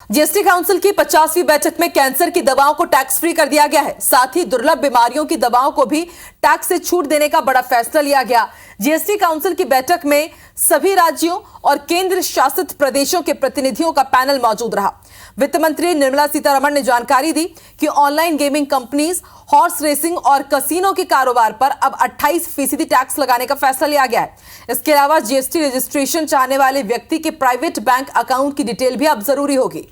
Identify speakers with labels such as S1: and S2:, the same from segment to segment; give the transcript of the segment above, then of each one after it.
S1: GST council की 50वीं बैठक में कैंसर की दवाओं को टैक्स फ्री कर दिया गया है। साथ ही दुर्लभ बीमारियों की दवाओं को भी टैक्स से छूट देने का बड़ा फैसला लिया गया। जीएसटी काउंसिल की बैठक में सभी राज्यों और केंद्र शासित प्रदेशों के प्रतिनिधियों का पैनल मौजूद रहा। वित्त मंत्री निर्मला सीतारमण ने जानकारी दी कि online gaming companies, horse racing और कसिनो के कारोबार पर अब 28% टैक्स लगाने का फैसला लिया गया है। इसके अलावा जीएसटी रजिस्ट्रेशन चाहने वाले व्यक्ति के प्राइवेट बैंक अकाउंट की डिटेल भी अब जरूरी होगी।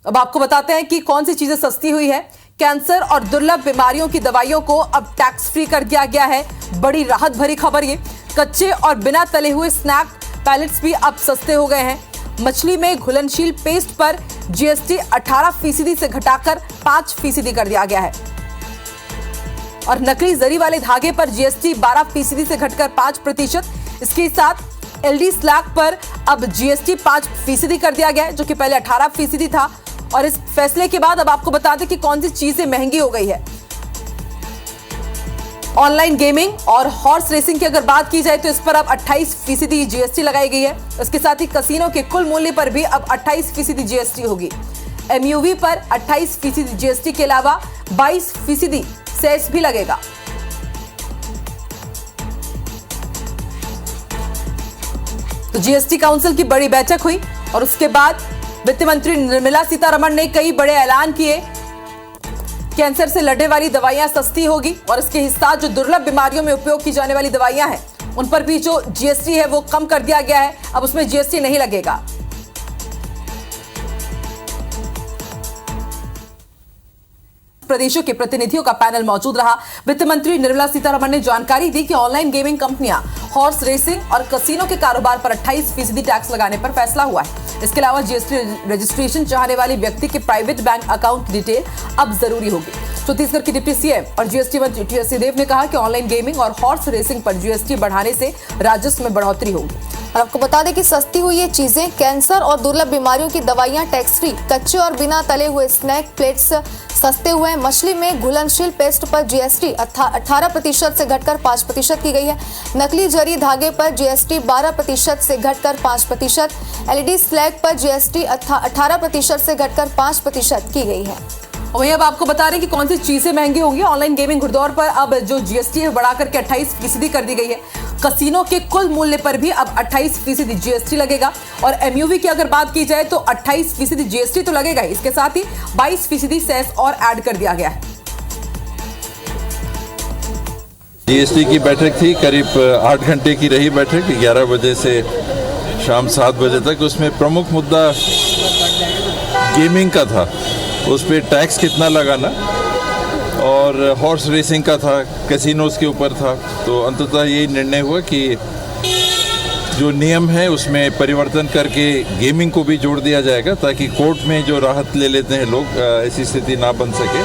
S1: अब आपको बताते हैं कि कौन सी चीजें सस्ती हुई है। कैंसर और दुर्लभ बीमारियों की दवाइयों को अब टैक्स फ्री कर दिया गया है। बड़ी राहत भरी खबर ये। कच्चे और बिना तले हुए स्नैक पैलेट्स भी अब सस्ते हो गए हैं। मछली में घुलनशील पेस्ट पर जीएसटी 18% से घटाकर 5% कर दिया गया है और नकली जरी वाले धागे पर जीएसटी 12% से घटकर 5%। इसके साथ एलडी स्लैग पर अब जीएसटी 5% कर दिया गया है, जो कि पहले 18% था। और इस फैसले के बाद अब आपको बता दें कि कौन सी चीजें महंगी हो गई है। ऑनलाइन गेमिंग और हॉर्स रेसिंग की अगर बात की जाए तो इस पर अब 28% जीएसटी लगाई गई है। इसके साथ ही कसिनो के कुल मूल्य पर भी अब 28% जीएसटी होगी। एमयूवी पर 28% जीएसटी के अलावा 22% सेस भी लगेगा। तो जीएसटी काउंसिल की बड़ी बैठक हुई और उसके बाद वित्त मंत्री निर्मला सीतारमण ने कई बड़े ऐलान किए। कैंसर से लड़ने वाली दवाइयां सस्ती होगी और इसके हिस्सा जो दुर्लभ बीमारियों में उपयोग की जाने वाली दवाइयां हैं उन पर भी जो जीएसटी है वो कम कर दिया गया है। अब उसमें जीएसटी नहीं लगेगा। प्रदेशों के प्रतिनिधियों का पैनल मौजूद रहा। वित्त मंत्री निर्मला सीतारमण ने जानकारी दी कि ऑनलाइन गेमिंग कंपनियां, हॉर्स रेसिंग और कसिनो के कारोबार पर 28% टैक्स लगाने पर फैसला हुआ है। इसके अलावा जीएसटी रजिस्ट्रेशन चाहने वाले व्यक्ति के प्राइवेट बैंक अकाउंट की डिटेल अब जरूरी होगी। छत्तीसगढ़ के डिप्टी सीएम और जीएसटी मंत्री टीएस सिंहदेव ने कहा कि ऑनलाइन गेमिंग और हॉर्स रेसिंग पर जीएसटी बढ़ाने से राजस्व में बढ़ोतरी होगी।
S2: और आपको बता दें कि सस्ती हुई ये चीजें, कैंसर और दुर्लभ बीमारियों की दवाइयां टैक्स फ्री, कच्चे और बिना तले हुए स्नैक प्लेट्स सस्ते हुए हैं। मछली में घुलनशील पेस्ट पर जीएसटी 18% से घटकर 5% की गई है। नकली जरी धागे पर जीएसटी 12% से घटकर 5%। एलईडी स्लैग पर जीएसटी 18% से घटकर 5% की गई है।
S1: वहीं अब आपको बता रहे हैं कि कौन सी चीजें महंगी होंगी। ऑनलाइन गेमिंग घुड़दौड़ पर अब जो जीएसटी है बढ़ाकर के 28% कर दी गई है। कसिनो के कुल मूल्य पर भी अब 28% जीएसटी लगेगा और एमयूवी की अगर बात की जाए तो 28% जीएसटी तो लगेगा। इसके साथ ही 22% सेस और ऐड कर दिया गया है।
S3: जीएसटी की बैठक थी, करीब 8 घंटे की रही बैठक, 11 बजे से शाम 7 बजे तक। उसमें प्रमुख मुद्दा गेमिंग का था, उस पर टैक्स कितना लगाना, और हॉर्स रेसिंग का था, कैसीनोज के ऊपर था। तो अंततः यही निर्णय हुआ कि जो नियम है उसमें परिवर्तन करके गेमिंग को भी जोड़ दिया जाएगा, ताकि कोर्ट में जो राहत ले लेते हैं लोग, ऐसी स्थिति ना बन सके।